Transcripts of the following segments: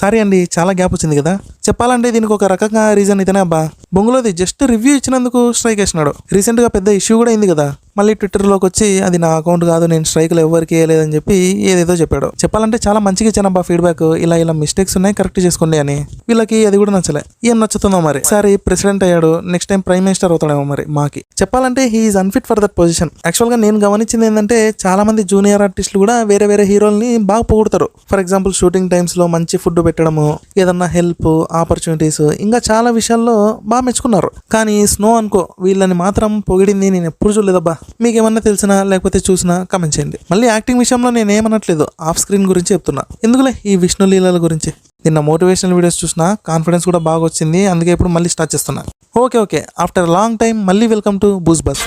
Sorry అండి, చాలా gap వచ్చింది కదా. చెప్పాలంటే దీనికి ఒక రకంగా రీజన్ ఇతనే అబ్బా. బొంగులోది జస్ట్ రివ్యూ ఇచ్చినందుకు స్ట్రైక్ వేసినాడు. రీసెంట్గా పెద్ద ఇష్యూ కూడా అయింది కదా. మళ్ళీ ట్విట్టర్లోకి వచ్చి అది నా అకౌంట్ కాదు, నేను స్ట్రైక్లు ఎవరికి వేయలేదని చెప్పి ఏదేదో చెప్పాడు. చెప్పాలంటే చాలా మంచిగా ఇచ్చానబ్బా ఫీడ్బ్యాక్, ఇలా మిస్టేక్స్ ఉన్నాయి కరెక్ట్ చేసుకోండి అని. వీళ్ళకి అది కూడా నచ్చలే. ఏం నచ్చుతుందో మరి. ఈసారి ప్రెసిడెంట్ అయ్యాడు, నెక్స్ట్ టైం ప్రైమ్ మినిస్టర్ అవుతాడేమో మరి. మాకి చెప్పాలంటే he's unfit for that position. యాక్చువల్గా నేను గమనించింది ఏంటంటే చాలా మంది జూనియర్ ఆర్టిస్టులు కూడా వేరే హీరోల్ని బాగా పొగుడతారు. ఫర్ ఎగ్జాంపుల్ షూటింగ్ టైమ్స్ లో మంచి ఫుడ్ పెట్టడము, ఏదన్నా హెల్ప్, ఆపర్చునిటీస్, ఇంకా చాలా విషయాల్లో బాగా మెచ్చుకున్నారు. కానీ స్నో అనుకో, వీళ్ళని మాత్రం పొగిడింది నేను ఎప్పుడు చూడలేదబ్బా. మీకేమన్నా తెలిసినా లేకపోతే చూసినా కమెంట్ చేయండి. మళ్ళీ యాక్టింగ్ విషయంలో నేను ఏమనట్లేదు, ఆఫ్ స్క్రీన్ గురించి చెప్తున్నా. ఎందుకులే ఈ విష్ణు లీలల గురించి. నిన్న మోటివేషనల్ వీడియోస్ చూసినా కాన్ఫిడెన్స్ కూడా బాగా వచ్చింది, అందుకే ఇప్పుడు మళ్ళీ స్టార్ట్ చేస్తున్నా. ఓకే ఆఫ్టర్ లాంగ్ టైం మళ్ళీ వెల్కమ్ టు బూస్ బస్.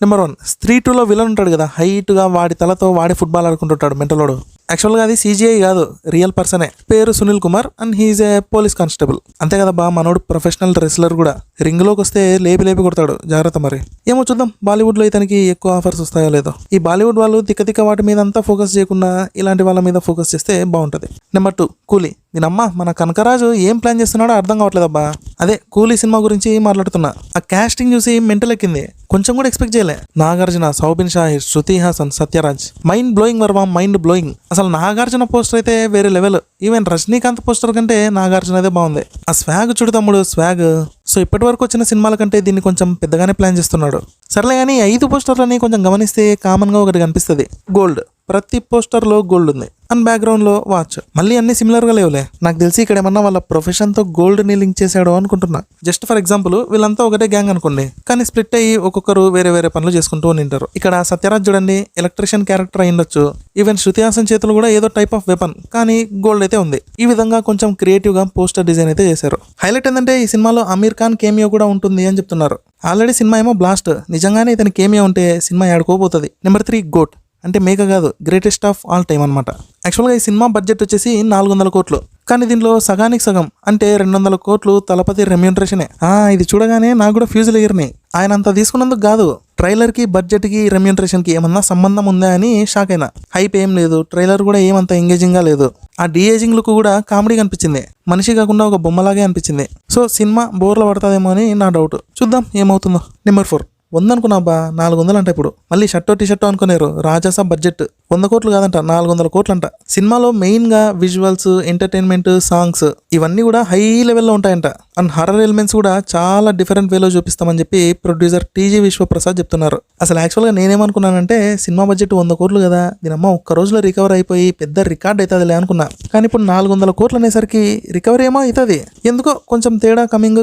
నెంబర్ 1, స్త్రీ 2లో విలన్ ఉంటాడు కదా, హైట్గా, వాడి తలతో వాడి ఫుట్బాల్ ఆడుకుంటుంటాడు మెంటలోడు. యాక్చువల్గా అది CGI కాదు, రియల్ పర్సనే. పేరు Sunil Kumar and he's a police constable. అంతే కదా బా, మనోడు ప్రొఫెషనల్ రెస్లర్ కూడా. రింగ్లోకి వస్తే లేపి కొడతాడు, జాగ్రత్త మరి. ఏమో చూద్దాం బాలీవుడ్లో ఇతనికి ఎక్కువ ఆఫర్స్ వస్తాయో లేదో. ఈ బాలీవుడ్ వాళ్ళు తిక్క వాటి మీద అంతా ఫోకస్ చేయకుండా ఇలాంటి వాళ్ళ మీద ఫోకస్ చేస్తే బాగుంటుంది. నెంబర్ 2, కూలీ. దీనమ్మ మన కనకరాజు ఏం ప్లాన్ చేస్తున్నాడో అర్థం కావట్లేదబ్బా. అదే కూలీ సినిమా గురించి మాట్లాడుతున్నా. ఆ కాస్టింగ్ చూసి మెంటల్ ఎక్కింది. కొంచెం కూడా ఎక్స్పెక్ట్ చేయలే. Nagarjuna, Soubin Shahir, Shruti Haasan, Sathyaraj. Mind blowing Varma, mind blowing. అసలు నాగార్జున పోస్టర్ అయితే వేరే లెవెల్. ఈవెన్ రజనీకాంత్ పోస్టర్ కంటే నాగార్జున అదే బాగుంది. ఆ స్వాగ్ చూడు తమ్ముడు, స్వాగ్. సో ఇప్పటి వరకు వచ్చిన సినిమాల కంటే దీన్ని కొంచెం పెద్దగానే ప్లాన్ చేస్తున్నాడు. సర్లే కానీ 5 పోస్టర్లని కొంచెం గమనిస్తే కామన్గా ఒకటి కనిపిస్తుంది, గోల్డ్. ప్రతి పోస్టర్లో గోల్డ్ ఉంది అండ్ బ్యాక్గ్రౌండ్లో వాచ్. మళ్ళీ అన్ని సిమిలర్గా లేవులే. నాకు తెలిసి ఇక్కడ ఏమన్నా వాళ్ళ ప్రొఫెషన్తో గోల్డ్ని లింక్ చేశాడు అనుకుంటున్నా. జస్ట్ ఫర్ ఎగ్జాంపుల్ వీళ్ళంతా ఒకటే గ్యాంగ్ అనుకోండి, కానీ స్ప్లిట్ అయ్యి ఒక్కొక్కరు వేరే పనులు చేసుకుంటూ ఉంటారు. ఇక్కడ సత్యరాజ్ చూడండి, ఎలక్ట్రీషియన్ క్యారెక్టర్ అయి ఉండొచ్చు. ఈవెన్ శృతి హాసన్ చేతులు కూడా ఏదో టైప్ ఆఫ్ వెపన్, కానీ గోల్డ్ అయితే ఉంది. ఈ విధంగా కొంచెం క్రియేటివ్గా పోస్టర్ డిజైన్ అయితే చేశారు. హైలైట్ ఏంటంటే ఈ సినిమాలో అమీర్ ఖాన్ కేమియో కూడా ఉంటుంది అని చెప్తున్నారు. ఆల్రెడీ సినిమా ఏమో బ్లాస్ట్, నిజంగానే ఇతని కేమియో ఉంటే సినిమా ఆడుకోబోతుంది. Number 3, goat. అంటే మేక కాదు, గ్రేటెస్ట్ ఆఫ్ ఆల్ టైమ్ అనమాట. యాక్చువల్గా ఈ సినిమా బడ్జెట్ వచ్చేసి 400 కోట్లు, కానీ దీనిలో సగానికి సగం అంటే 200 కోట్లు తలపతి రెమ్యూనరేషనే. ఇది చూడగానే నాకు కూడా ఫ్యూజులు ఎగిరినాయి. ఆయన అంత తీసుకున్నందుకు కాదు, ట్రైలర్కి, బడ్జెట్కి, రెమ్యూనరేషన్కి ఏమన్నా సంబంధం ఉందా అని షాక్ అయినా. హైప్ ఏం లేదు, ట్రైలర్ కూడా ఏమంత ఎంగేజింగ్గా లేదు. ఆ డీఏజింగ్ లుక్ కూడా కామెడీగా అనిపించింది, మనిషి కాకుండా ఒక బొమ్మలాగే అనిపించింది. సో సినిమా బోర్లో పడుతుందేమో అని నా డౌట్. చూద్దాం ఏమవుతుందో. నెంబర్ 4, 100 అనుకున్నాబ్బా, 400 అంట ఇప్పుడు. మళ్ళీ షర్టో టీషర్టో అనుకున్నారు. రాజాసా బడ్జెట్ 100 కోట్లు కాదంట, 400 కోట్లు అంట. సినిమాలో మెయిన్ గా విజువల్స్, ఎంటర్టైన్మెంట్, సాంగ్స్ ఇవన్నీ కూడా హై లెవెల్లో ఉంటాయంట. అండ్ హర్రర్ ఎలిమెంట్స్ కూడా చాలా డిఫరెంట్ వేలో చూపిస్తామని చెప్పి ప్రొడ్యూసర్ TG విశ్వప్రసాద్ చెప్తున్నారు. అసలు యాక్చువల్గా నేనేమనుకున్నానంటే సినిమా బడ్జెట్ 100 కోట్లు కదా, దీనమ్మ ఒక్క రోజులో రికవర్ అయిపోయి పెద్ద రికార్డ్ అవుతుందిలే అనుకున్నా. కానీ ఇప్పుడు 400 కోట్లు అనేసరికి రికవరీ ఏమో అవుతుంది. ఎందుకో కొంచెం తేడా. Coming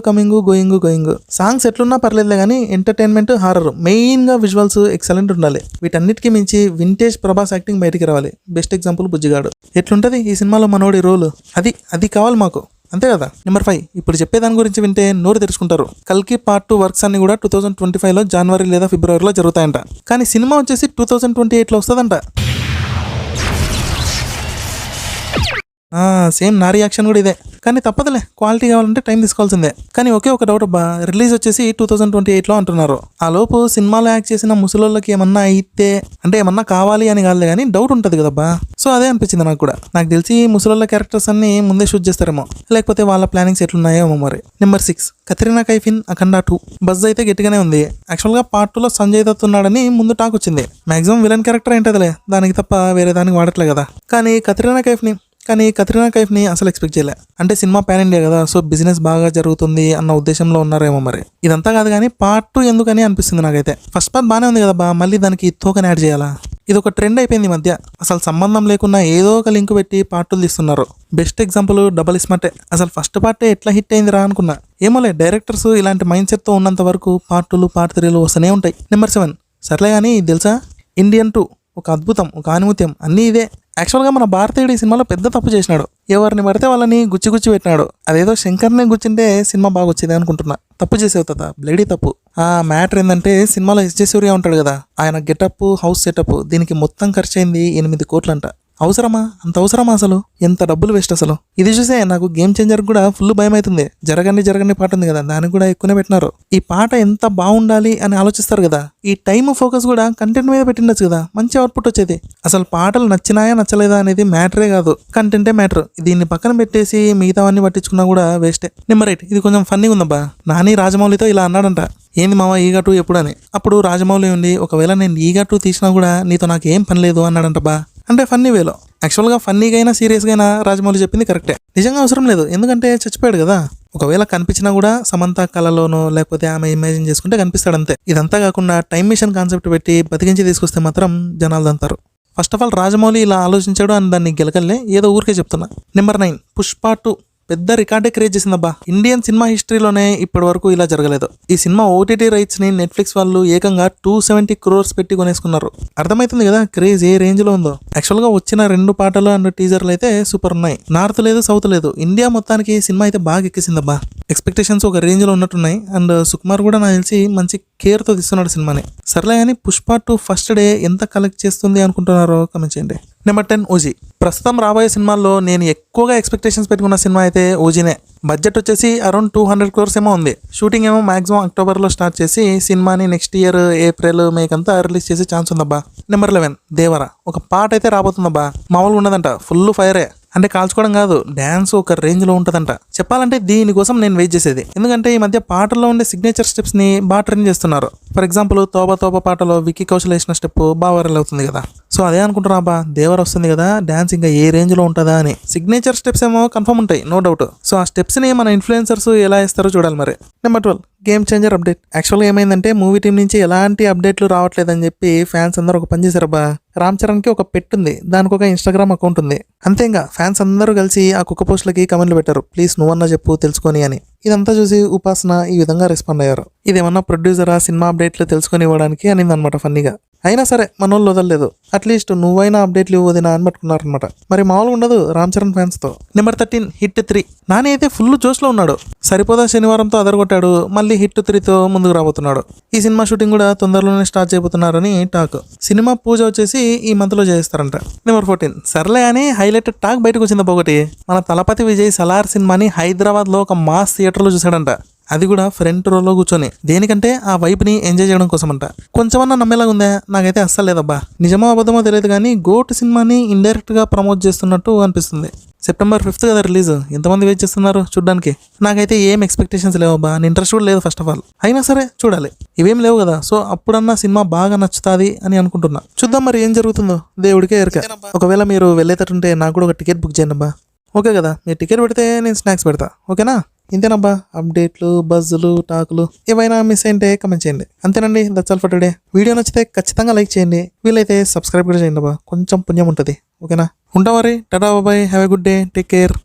going. సాంగ్స్ ఎట్లున్నా పర్లేదులే కానీ ఎంటర్టైన్మెంట్, హారర్, మెయిన్ గా విజువల్స్ ఎక్సలెంట్ ఉండాలి. వీటన్నిటికీ మించి వింటేజ్ ప్రభాస్ యాక్టింగ్ బయటికి రావాలి. Best example Bujjigadu. ఎట్లుంటది ఈ సినిమాలో మనోడి రోల్, అది కావాలి మాకు, అంతే కదా. నెంబర్ 5, ఇప్పుడు చెప్పేదాని గురించి వింటే నోరు తెరుచుకుంటారు. కల్కి పార్ట్ 2 వర్క్స్ అన్ని కూడా 2025లో జనవరి లేదా ఫిబ్రవరిలో జరుగుతాయంట. కానీ సినిమా వచ్చేసి 2028లో వస్తుందంట. సేమ్ నా రియాక్షన్ కూడా ఇదే. కానీ తప్పదులే, క్వాలిటీ కావాలంటే టైం తీసుకోవాల్సిందే. కానీ ఒకే ఒక డౌట్ అబ్బా, రిలీజ్ వచ్చేసి 2028లో అంటున్నారు. ఆ లోపు సినిమాలో యాక్ట్ చేసిన ముసలోళ్ళకి ఏమన్నా అయితే, అంటే ఏమన్నా కావాలి అని కాదు కానీ డౌట్ ఉంటుంది కదబ్బా. సో అదే అనిపించింది నాకు కూడా. నాకు తెలిసి ముసలోళ్ళ క్యారెక్టర్స్ అన్ని ముందే షూట్ చేస్తారేమో, లేకపోతే వాళ్ళ ప్లానింగ్స్ ఎట్లున్నాయో మరి. Number 6, Katrina Kaif in Akhanda 2. Buzz అయితే గట్టిగానే ఉంది. యాక్చువల్గా పార్ట్ 2లో సంజయ్ దత్ ఉన్నాడని ముందు టాక్ వచ్చింది. మాక్సిమం విలన్ క్యారెక్టర్ ఏంటదిలే, దానికి తప్ప వేరే దానికి వాడట్లే కదా. కానీ కత్రినా కైఫ్ని అసలు ఎక్స్పెక్ట్ చేయలే. అంటే సినిమా పాన్ ఇండియా కదా, సో బిజినెస్ బాగా జరుగుతుంది అన్న ఉద్దేశంలో ఉన్నారేమో మరి. ఇదంతా కాదు కానీ పార్ట్ 2 ఎందుకని అనిపిస్తుంది నాకైతే. ఫస్ట్ పార్ట్ బాగానే ఉంది కదా, మళ్ళీ దానికి తోకని యాడ్ చేయాలా? ఇది ఒక ట్రెండ్ అయిపోయింది ఈ మధ్య. అసలు సంబంధం లేకుండా ఏదో ఒక లింక్ పెట్టి పార్టులు తీస్తున్నారు. బెస్ట్ ఎగ్జాంపుల్ డబల్ ఇస్మార్టే. అసలు ఫస్ట్ పార్టే ఎట్లా హిట్ అయింది రా అనుకున్నా. ఏమోలే, డైరెక్టర్స్ ఇలాంటి మైండ్ సెట్తో ఉన్నంత వరకు పార్ట్ 2లు, పార్ట్ 3లు వస్తూనే ఉంటాయి. నెంబర్ 7, సర్లే కానీ తెలుసా, ఇండియన్ 2 ఒక అద్భుతం, ఒక ఆనిముత్యం, అన్నీ ఇదే. యాక్చువల్గా మన భారతీయుడు ఈ సినిమాలో పెద్ద తప్పు చేసినాడు. ఎవరిని పడితే వాళ్ళని గుచ్చి పెట్టినాడు. అదేదో శంకర్నే గుచ్చింటే సినిమా బాగా వచ్చేది అనుకుంటున్నా. తప్పు చేసేవుతుందా, బ్లేడీ తప్పు. ఆ మ్యాటర్ ఏంటంటే సినిమాలో SJ సూర్య ఉంటాడు కదా, ఆయన గెటప్, హౌస్ సెటప్, దీనికి మొత్తం ఖర్చు అయింది 8 కోట్లంట. అవసరమా? అంత అవసరమా అసలు? ఎంత డబ్బులు వేస్ట్ అసలు. ఇది చూసే నాకు గేమ్ చేంజర్ కూడా ఫుల్ భయం అవుతుంది. జరగని పాట ఉంది కదా, దానికి కూడా ఎక్కువనే పెట్టినారు. ఈ పాట ఎంత బాగుండాలి అని ఆలోచిస్తారు కదా, ఈ టైం ఫోకస్ కూడా కంటెంట్ మీద పెట్టిండొచ్చు కదా, మంచి అవుట్పుట్ వచ్చేది. అసలు పాటలు నచ్చినాయా నచ్చలేదా అనేది మ్యాటరే కాదు, కంటెంటే మ్యాటర్. దీన్ని పక్కన పెట్టేసి మిగతావన్నీ పట్టించుకున్నా కూడా వేస్టే. నెంబర్ 8, ఇది కొంచెం ఫన్నీ ఉందబ్బా. నాని రాజమౌళితో ఇలా అన్నాడంట, ఏంది మామ ఈగా 2 ఎప్పుడని. అప్పుడు రాజమౌళి ఉండి, ఒకవేళ నేను ఈగా 2 తీసినా కూడా నీతో నాకు ఏం పని లేదు అన్నాడంట బా. అంటే ఫన్నీ వేలో. యాక్చువల్గా ఫన్నీగా అయినా సీరియస్గా అయినా రాజమౌళి చెప్పింది కరెక్టే. నిజంగా అవసరం లేదు, ఎందుకంటే చచ్చిపోయాడు కదా. ఒకవేళ కనిపించినా కూడా సమంత కళలోనో లేకపోతే ఆమె ఇమాజిన్ చేసుకుంటే కనిపిస్తాడు అంతే. ఇదంతా కాకుండా టైం మిషన్ కాన్సెప్ట్ పెట్టి బతికించి తీసుకొస్తే మాత్రం జనాలు దంతారు. ఫస్ట్ ఆఫ్ ఆల్ రాజమౌళి ఇలా ఆలోచించాడు అని దాన్ని గెలకల్లే, ఏదో ఊరికే చెప్తున్నా. నెంబర్ 9, పుష్ప 2 పెద్ద రికార్డే క్రియేట్ చేసిందబ్బా. ఇండియన్ సినిమా హిస్టరీలోనే ఇప్పటి వరకు ఇలా జరగలేదు. ఈ సినిమా ఓటీటీ రైట్స్ ని నెట్ఫ్లిక్స్ వాళ్ళు ఏకంగా 270 crores పెట్టి కొనేసుకున్నారు. అర్థమవుతుంది కదా క్రేజ్ ఏ రేంజ్ లో ఉందో. యాక్చువల్ గా వచ్చిన 2 పాటలు అండ్ టీజర్లు అయితే సూపర్ ఉన్నాయి. నార్త్ లేదు, సౌత్ లేదు, ఇండియా మొత్తానికి సినిమా అయితే బాగా ఎక్కేసిందబ్బా. ఎక్స్పెక్టేషన్స్ ఒక రేంజ్ లో ఉన్నట్టున్నాయి. అండ్ సుకుమార్ కూడా నాకు తెలిసి మంచి కేర్ తో తీస్తున్నాడు సినిమాని. సర్లే అని పుష్ప 2 ఫస్ట్ డే ఎంత కలెక్ట్ చేస్తుంది అనుకుంటున్నారో కమెంట్ చేయండి. Number 10, OG. ప్రస్తుతం రాబోయే సినిమాల్లో నేను ఎక్కువగా ఎక్స్పెక్టేషన్స్ పెట్టుకున్న సినిమా అయితే ఓజీనే. బడ్జెట్ వచ్చేసి అరౌండ్ 200 crores ఏమో ఉంది. షూటింగ్ ఏమో మాక్సిమం అక్టోబర్లో స్టార్ట్ చేసి సినిమాని నెక్స్ట్ ఇయర్ ఏప్రిల్ మే కంతా రిలీజ్ చేసే ఛాన్స్ ఉందబ్బా. నెంబర్ 11, దేవర. ఒక పాట అయితే రాబోతుందబ్బా, మామూలుగా ఉన్నదంట, ఫుల్ ఫైరే. అంటే కాల్చుకోవడం కాదు, డ్యాన్స్ ఒక రేంజ్ లో ఉంటదంట. చెప్పాలంటే దీనికోసం నేను వెయిట్ చేసేది. ఎందుకంటే ఈ మధ్య పాటల్లో ఉండే సిగ్నేచర్ స్టెప్స్ ని బాగా ట్రెండ్ చేస్తున్నారు. ఫర్ ఎగ్జాంపుల్ తోబా తోబా పాటలో విక్కీ కౌశల్ వేసిన స్టెప్ బాగా వైరల్ అవుతుంది కదా. సో అదే అనుకుంటున్నా బా, దేవర వస్తుంది కదా, డాన్స్ ఇంకా ఏ రేంజ్ లో ఉంటుందా అని. సిగ్నేచర్ స్టెప్స్ ఏమో కన్ఫర్మ్ ఉంటాయి, నో డౌట్. సో ఆ స్టెప్స్ ని మన ఇన్ఫ్లుయెన్సర్స్ ఎలా ఇస్తారో చూడాలి మరి. Number 12, game changer update. యాక్చువల్గా ఏమైందంటే మూవీ టీం నుంచి ఎలాంటి అప్డేట్లు రావట్లేదని చెప్పి ఫ్యాన్స్ అందరూ ఒక పని చేశారబ్బా. రామ్ చరణ్కి ఒక పెట్ ఉంది, దానికి ఒక ఇన్స్టాగ్రామ్ అకౌంట్ ఉంది. అంతే, ఇంకా ఫ్యాన్స్ అందరూ కలిసి ఆ కుక్క పోస్టులకి కమెంట్లు పెట్టారు, ప్లీజ్ నువ్వన్నా చెప్పు తెలుసుకొని అని. ఇదంతా చూసి ఉపాసన ఈ విధంగా రెస్పాండ్ అయ్యారు. ఇదేమన్నా ప్రొడ్యూసరా సినిమా అప్డేట్లు తెలుసుకొని ఇవ్వడానికి అనింది అనమాట ఫన్నీగా. అయినా సరే మనోళ్ళు వదలలేదు, అట్లీస్ట్ నువ్వైనా అప్డేట్లు ఇవ్వదినా అని పట్టుకున్నారనమాట. మరి మామూలుగా ఉండదు రామ్ చరణ్ ఫ్యాన్స్ తో. Number 13, hit 3. నాని అయితే ఫుల్ జోష్లో ఉన్నాడు. సరిపోదా శనివారంతో అదరగొట్టాడు, మళ్ళీ హిట్ 3తో ముందుకు రాబోతున్నాడు. ఈ సినిమా షూటింగ్ కూడా తొందరలోనే స్టార్ట్ చేయబోతున్నారని టాక్. సినిమా పూజ వచ్చేసి ఈ మంత్ లో చేస్తారంట. నెంబర్ 14, సర్లే అని హైలైటెడ్ టాక్ బయటకు వచ్చింది ఒకటి. మన తలపతి విజయ్ సలార్ సినిమాని హైదరాబాద్ లో ఒక మాస్ థియేటర్లో చూసాడంట. అది కూడా ఫ్రంట్ రోలో కూర్చొని. దేనికంటే ఆ వైపుని ఎంజాయ్ చేయడం కోసం అంట. కొంచెమన్నా నమ్మేలాగా ఉందా? నాకైతే అస్సలు లేదబ్బా. నిజమో అబద్ధమో తెలియదు కానీ గోట్ సినిమాని ఇండైరెక్ట్ గా ప్రమోట్ చేస్తున్నట్టు అనిపిస్తుంది. సెప్టెంబర్ 5th కదా రిలీజ్, ఎంతమంది వెయిట్ చేస్తున్నారు చూడడానికి. నాకైతే ఏం ఎక్స్పెక్టేషన్స్ లేవబ్బా, ఇంట్రెస్ట్ కూడా లేదు ఫస్ట్ ఆఫ్ ఆల్. అయినా సరే చూడాలి, ఇవేం లేవు కదా. సో అప్పుడన్నా సినిమా బాగా నచ్చుతాది అని అనుకుంటున్నా. చూద్దాం మరి ఏం జరుగుతుందో, దేవుడికే ఎరక. ఒకవేళ మీరు వెళ్ళేటట్టుంటే నాకు కూడా ఒక టికెట్ బుక్ చేయండి అబ్బా. ఓకే కదా, మీరు టికెట్ పెడితే నేను స్నాక్స్ పెడతా, ఓకేనా? ఇంతేనబ్బా, అప్డేట్లు, బజ్జులు, టాకులు ఏవైనా మిస్ అయితే కమెంట్ చేయండి. అంతేనండి, that's all for today. Video నచ్చితే ఖచ్చితంగా లైక్ చేయండి, వీలైతే సబ్స్క్రైబ్ కూడా చేయండి అబ్బా, కొంచెం పుణ్యం ఉంటుంది, ఓకేనా? ఉంటాం మరి, టాటా బాబాయ్, have a good day, take care.